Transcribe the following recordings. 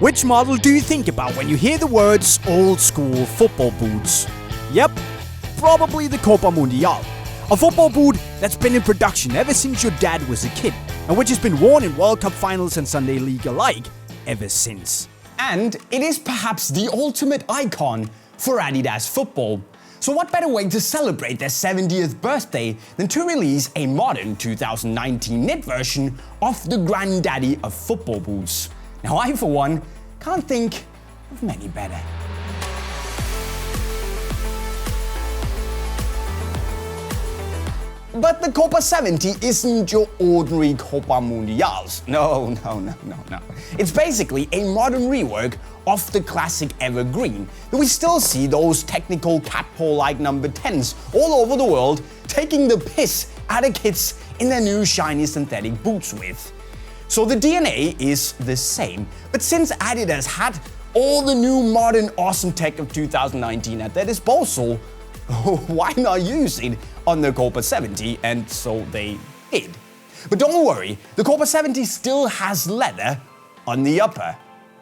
Which model do you think about when you hear the words old school football boots? Yep, probably the Copa Mundial. A football boot that's been in production ever since your dad was a kid, and which has been worn in World Cup finals and Sunday League alike ever since. And it is perhaps the ultimate icon for Adidas football. So what better way to celebrate their 70th birthday than to release a modern 2019 knit version of the granddaddy of football boots? Now I, for one, can't think of many better. But the Copa 70 isn't your ordinary Copa Mundials. No. It's basically a modern rework of the classic evergreen. We still see those technical catpole-like number 10s all over the world taking the piss out of kids in their new shiny synthetic boots with. So the DNA is the same, but since Adidas had all the new modern awesome tech of 2019 at their disposal, why not use it on the Copa 70? And so they did. But don't worry, the Copa 70 still has leather on the upper.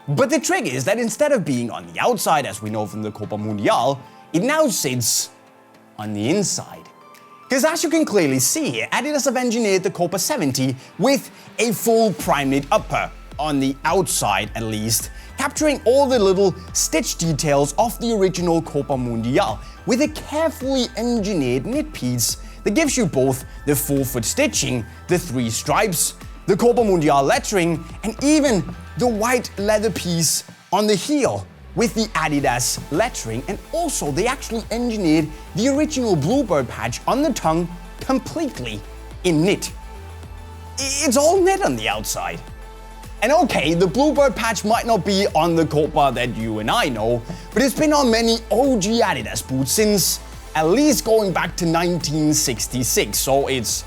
But the trick is that instead of being on the outside, as we know from the Copa Mundial, it now sits on the inside. Because as you can clearly see here, Adidas have engineered the Copa 70 with a full Primeknit upper, on the outside at least, capturing all the little stitch details of the original Copa Mundial with a carefully engineered knit piece that gives you both the 4-foot stitching, the 3 stripes, the Copa Mundial lettering, and even the white leather piece on the heel with the Adidas lettering. And also they actually engineered the original bluebird patch on the tongue completely in knit. It's all knit on the outside. And okay, the bluebird patch might not be on the Copa that you and I know, but it's been on many OG Adidas boots since at least going back to 1966. So it's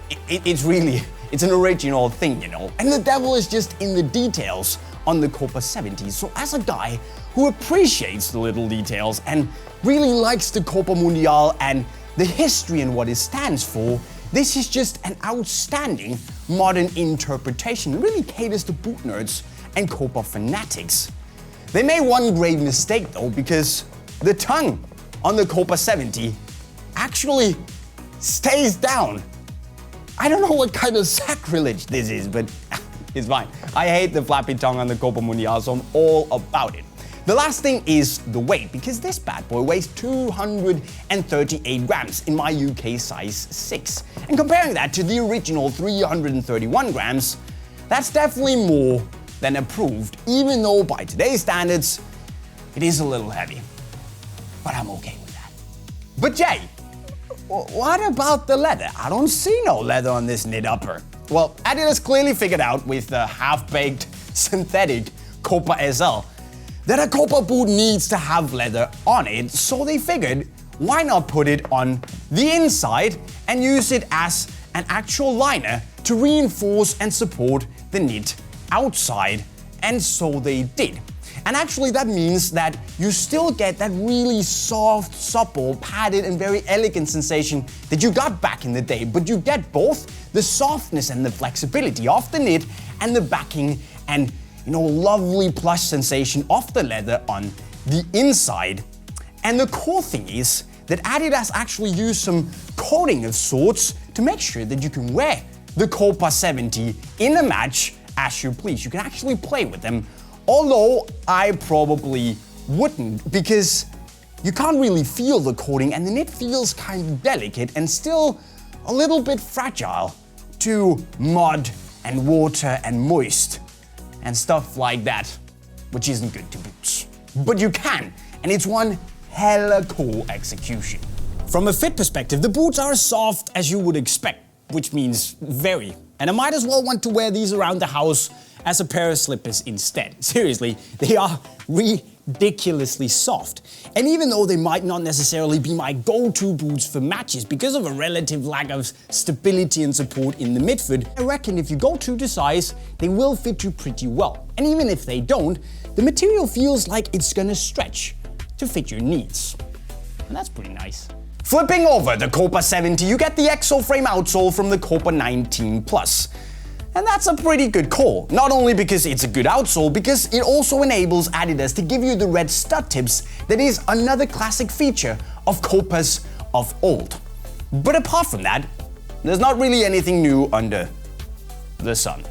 an original thing, you know. And the devil is just in the details on the Copa 70. So as a guy who appreciates the little details and really likes the Copa Mundial and the history and what it stands for, this is just an outstanding modern interpretation. It really caters to boot nerds and Copa fanatics. They made one grave mistake though, because the tongue on the Copa 70 actually stays down. I don't know what kind of sacrilege this is, but it's fine. I hate the flappy tongue on the Copa Mundial, so I'm all about it. The last thing is the weight, because this bad boy weighs 238 grams in my UK size 6. And comparing that to the original 331 grams, that's definitely more than approved, even though by today's standards, it is a little heavy. But I'm okay with that. But Jay, what about the leather? I don't see no leather on this knit upper. Well, Adidas clearly figured out with the half-baked synthetic Copa SL that a Copa boot needs to have leather on it, so they figured, why not put it on the inside and use it as an actual liner to reinforce and support the knit outside, and so they did. And actually that means that you still get that really soft, supple, padded and very elegant sensation that you got back in the day, but you get both the softness and the flexibility of the knit and the backing and lovely plush sensation of the leather on the inside. And the cool thing is that Adidas actually used some coating of sorts to make sure that you can wear the Copa 70 in a match as you please. You can actually play with them, although I probably wouldn't, because you can't really feel the coating and the knit feels kind of delicate and still a little bit fragile to mud and water and moist and stuff like that, which isn't good to boots. But you can, and it's one hella cool execution. From a fit perspective, the boots are as soft as you would expect, which means very. And I might as well want to wear these around the house as a pair of slippers instead. Seriously, they are ridiculously soft. And even though they might not necessarily be my go-to boots for matches because of a relative lack of stability and support in the midfoot, I reckon if you go true to size, they will fit you pretty well. And even if they don't, the material feels like it's gonna stretch to fit your needs. And that's pretty nice. Flipping over the Copa 70, you get the exo frame outsole from the Copa 19 Plus. And that's a pretty good call. Not only because it's a good outsole, because it also enables Adidas to give you the red stud tips that is another classic feature of Copas of old. But apart from that, there's not really anything new under the sun.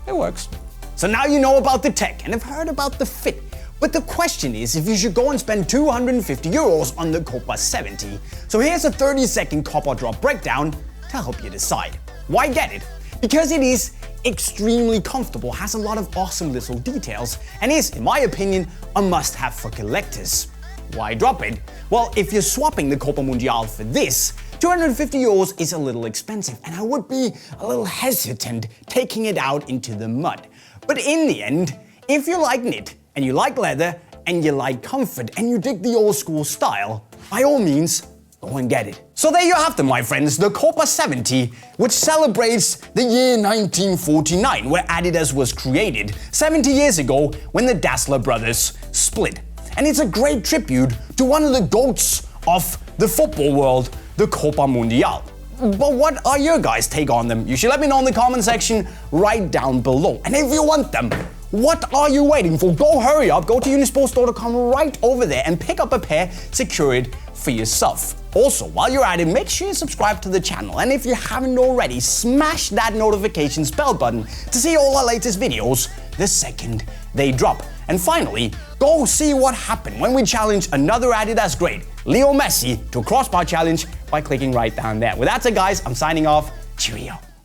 It works. So now you know about the tech and have heard about the fit. But the question is if you should go and spend 250 euros on the Copa 70. So here's a 30-second Copa drop breakdown to help you decide. Why get it? Because it is extremely comfortable, has a lot of awesome little details, and is, in my opinion, a must-have for collectors. Why drop it? Well, if you're swapping the Copa Mundial for this, 250 euros is a little expensive, and I would be a little hesitant taking it out into the mud. But in the end, if you like knit, and you like leather, and you like comfort, and you dig the old school style, by all means, go and get it. So there you have them, my friends, the Copa 70, which celebrates the year 1949, where Adidas was created, 70 years ago when the Dassler brothers split. And it's a great tribute to one of the GOATs of the football world, the Copa Mundial. But what are your guys' take on them? You should let me know in the comment section right down below. And if you want them, what are you waiting for? Go hurry up, go to unisportstore.com right over there and pick up a pair, secure it for yourself. Also, while you're at it, make sure you subscribe to the channel, and if you haven't already, smash that notifications bell button to see all our latest videos the second they drop. And finally, go see what happened when we challenged another Adidas great, Leo Messi, to a crossbar challenge by clicking right down there. With that said, guys, I'm signing off. Cheerio.